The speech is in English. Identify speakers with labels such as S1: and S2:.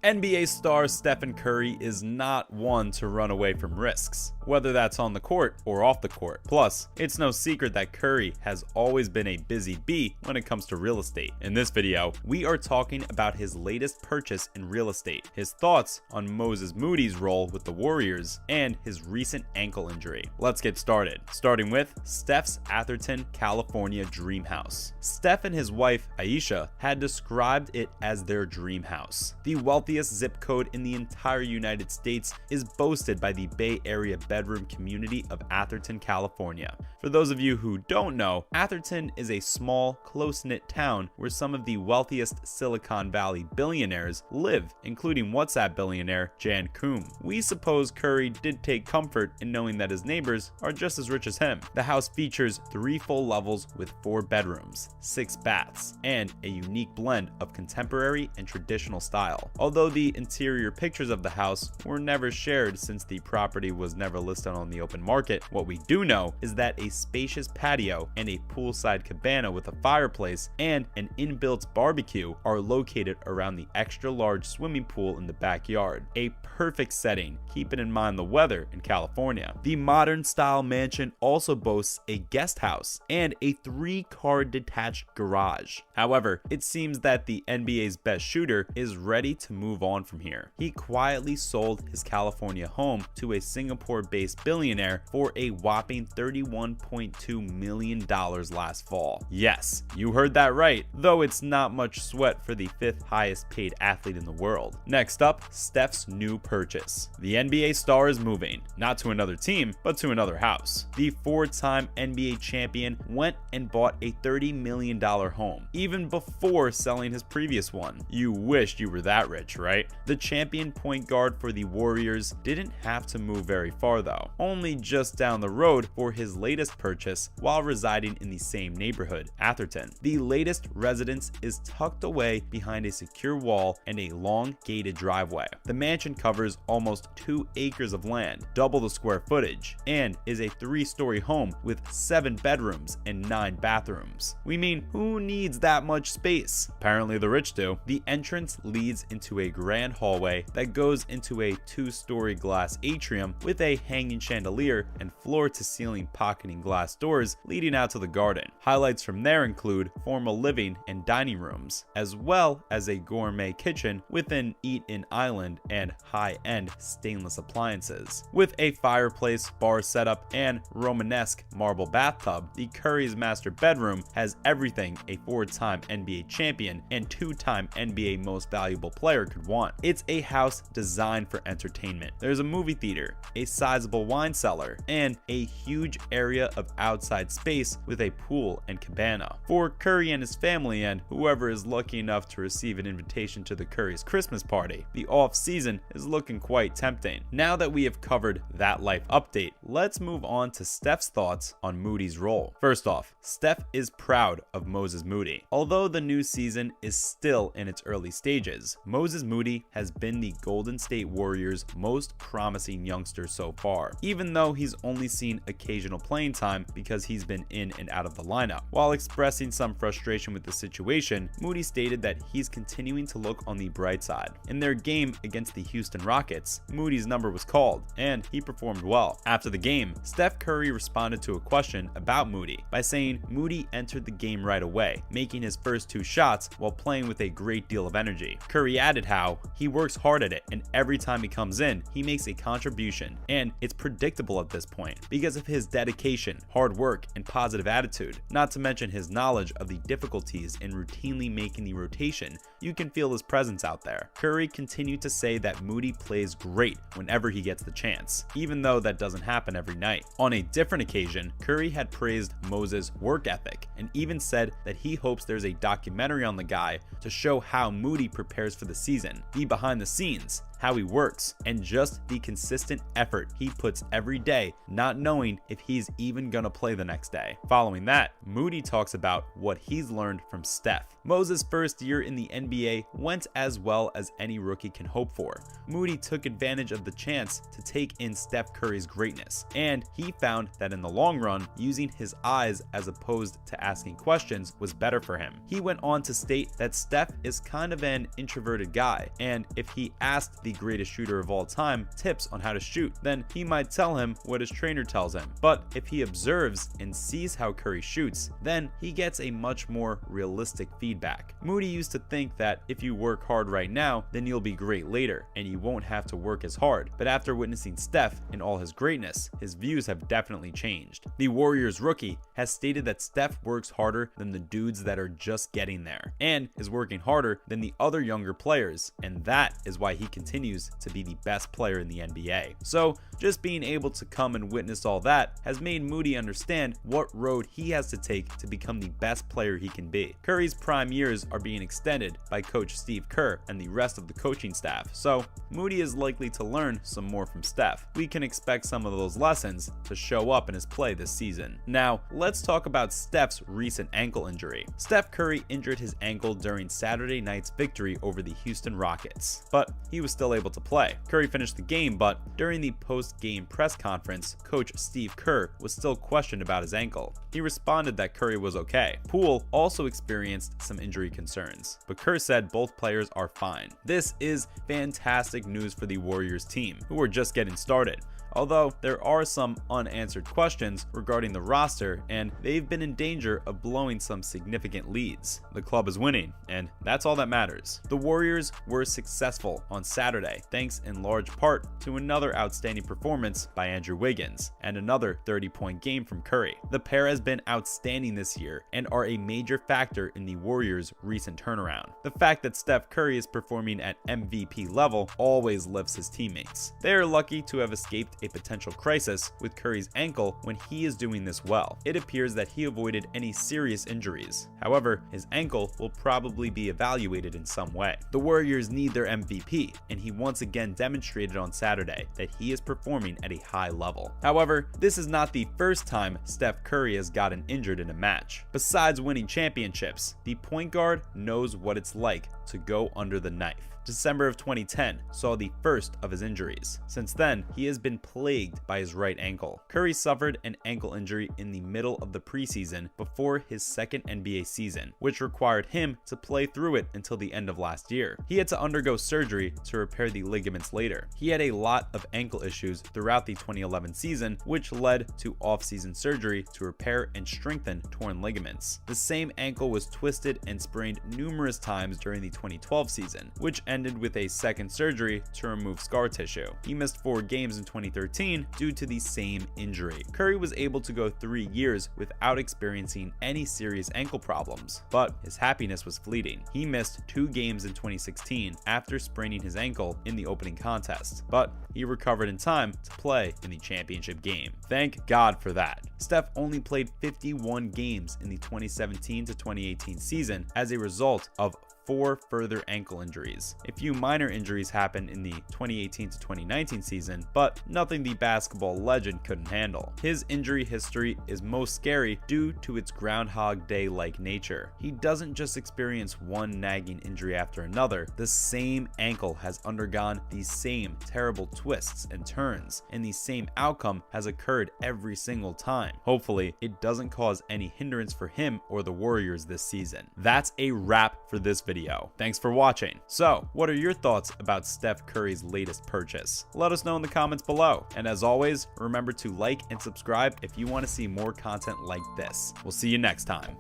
S1: NBA star Stephen Curry is not one to run away from risks, whether that's on the court or off the court. Plus, it's no secret that Curry has always been a busy bee when it comes to real estate. In this video, we are talking about his latest purchase in real estate, his thoughts on Moses Moody's role with the Warriors, and his recent ankle injury. Let's get started, starting with Steph's Atherton, California dream house. Steph and his wife, Aisha, had described it as their dream house. The wealthiest zip code in the entire United States is boasted by the Bay Area bedroom community of Atherton, California. For those of you who don't know, Atherton is a small, close-knit town where some of the wealthiest Silicon Valley billionaires live, including WhatsApp billionaire Jan Koum. We suppose Curry did take comfort in knowing that his neighbors are just as rich as him. The house features 3 full levels with 4 bedrooms, 6 baths, and a unique blend of contemporary and traditional style. Although the interior pictures of the house were never shared since the property was never listed on the open market, what we do know is that a spacious patio and a poolside cabana with a fireplace and an inbuilt barbecue are located around the extra large swimming pool in the backyard. A perfect setting, keeping in mind the weather in California. The modern style mansion also boasts a guest house and a 3-car detached garage. However, it seems that the NBA's best shooter is ready to move on from here. He quietly sold his California home to a Singapore-based billionaire for a whopping $31.2 million last fall. Yes, you heard that right, though it's not much sweat for the 5th highest paid athlete in the world. Next up, Steph's new purchase. The NBA star is moving, not to another team, but to another house. The 4-time NBA champion went and bought a $30 million home, even before selling his previous one. You wished you were that rich, right? The champion point guard for the Warriors didn't have to move very far though, only just down the road for his latest purchase while residing in the same neighborhood, Atherton. The latest residence is tucked away behind a secure wall and a long gated driveway. The mansion covers almost 2 acres of land, double the square footage, and is a 3-story home with 7 bedrooms and 9 bathrooms. We mean, who needs that much space? Apparently the rich do. The entrance leads into a grand hallway that goes into a 2-story glass atrium with a hanging chandelier and floor-to-ceiling pocketing glass doors leading out to the garden. Highlights from there include formal living and dining rooms, as well as a gourmet kitchen with an eat-in island and high-end stainless appliances. With a fireplace, bar setup, and Romanesque marble bathtub, the Curry's master bedroom has everything a 4-time NBA champion and 2-time NBA most valuable player could want. It's a house designed for entertainment. There's a movie theater, a sizable wine cellar, and a huge area of outside space with a pool and cabana. For Curry and his family and whoever is lucky enough to receive an invitation to the Curry's Christmas party, the off-season is looking quite tempting. Now that we have covered that life update, let's move on to Steph's thoughts on Moody's role. First off, Steph is proud of Moses Moody. Although the new season is still in its early stages, Moses Moody has been the Golden State Warriors' most promising youngster so far, even though he's only seen occasional playing time because he's been in and out of the lineup. While expressing some frustration with the situation, Moody stated that he's continuing to look on the bright side. In their game against the Houston Rockets, Moody's number was called, and he performed well. After the game, Steph Curry responded to a question about Moody by saying Moody entered the game right away, making his first 2 shots while playing with a great deal of energy. Curry added how he works hard at it, and every time he comes in, he makes a contribution, and it's predictable at this point because of his dedication, hard work, and positive attitude, not to mention his knowledge of the difficulties in routinely making the rotation. You can feel his presence out there. Curry continued to say that Moody plays great whenever he gets the chance, even though that doesn't happen every night. On a different occasion, Curry had praised Moses' work ethic and even said that he hopes there's a documentary on the guy to show how Moody prepares for the season, the behind the scenes, how he works, and just the consistent effort he puts every day, not knowing if he's even gonna play the next day. Following that, Moody talks about what he's learned from Steph. Moses' first year in the NBA went as well as any rookie can hope for. Moody took advantage of the chance to take in Steph Curry's greatness, and he found that in the long run, using his eyes as opposed to asking questions was better for him. He went on to state that Steph is kind of an introverted guy, guy, and if he asked the greatest shooter of all time tips on how to shoot, then he might tell him what his trainer tells him. But if he observes and sees how Curry shoots, then he gets a much more realistic feedback. Moody used to think that if you work hard right now, then you'll be great later, and you won't have to work as hard. But after witnessing Steph in all his greatness, his views have definitely changed. The Warriors rookie has stated that Steph works harder than the dudes that are just getting there, and is working harder than the other younger players, and that is why he continues to be the best player in the NBA. So just being able to come and witness all that has made Moody understand what road he has to take to become the best player he can be. Curry's prime years are being extended by coach Steve Kerr and the rest of the coaching staff, so Moody is likely to learn some more from Steph. We can expect some of those lessons to show up in his play this season. Now, let's talk about Steph's recent ankle injury. Steph Curry injured his ankle during Saturday night's victory over the Houston Rockets, but he was still able to play. Curry finished the game, but during the post-game press conference, coach Steve Kerr was still questioned about his ankle. He responded that Curry was okay. Poole also experienced some injury concerns, but Kerr said both players are fine. This is fantastic news for the Warriors team, who are just getting started. Although there are some unanswered questions regarding the roster, and they've been in danger of blowing some significant leads. The club is winning, and that's all that matters. The Warriors were successful on Saturday, thanks in large part to another outstanding performance by Andrew Wiggins and another 30-point game from Curry. The pair has been outstanding this year and are a major factor in the Warriors' recent turnaround. The fact that Steph Curry is performing at MVP level always lifts his teammates. They are lucky to have escaped a potential crisis with Curry's ankle when he is doing this well. It appears that he avoided any serious injuries. However, his ankle will probably be evaluated in some way. The Warriors need their MVP, and he once again demonstrated on Saturday that he is performing at a high level. However, this is not the first time Steph Curry has gotten injured in a match. Besides winning championships, the point guard knows what it's like to go under the knife. December of 2010 saw the first of his injuries. Since then, he has been plagued by his right ankle. Curry suffered an ankle injury in the middle of the preseason before his second NBA season, which required him to play through it until the end of last year. He had to undergo surgery to repair the ligaments later. He had a lot of ankle issues throughout the 2011 season, which led to off-season surgery to repair and strengthen torn ligaments. The same ankle was twisted and sprained numerous times during the 2012 season, which ended with a second surgery to remove scar tissue. He missed 4 games in 2013 due to the same injury. Curry was able to go 3 years without experiencing any serious ankle problems, but his happiness was fleeting. He missed 2 games in 2016 after spraining his ankle in the opening contest, but he recovered in time to play in the championship game. Thank God for that. Steph only played 51 games in the 2017 to 2018 season as a result of 4 further ankle injuries. A few minor injuries happened in the 2018 to 2019 season, but nothing the basketball legend couldn't handle. His injury history is most scary due to its Groundhog Day-like nature. He doesn't just experience one nagging injury after another. The same ankle has undergone the same terrible twists and turns, and the same outcome has occurred every single time. Hopefully, it doesn't cause any hindrance for him or the Warriors this season. That's a wrap for this video. Thanks for watching. So, what are your thoughts about Steph Curry's latest purchase? Let us know in the comments below. And as always, remember to like and subscribe if you want to see more content like this. We'll see you next time.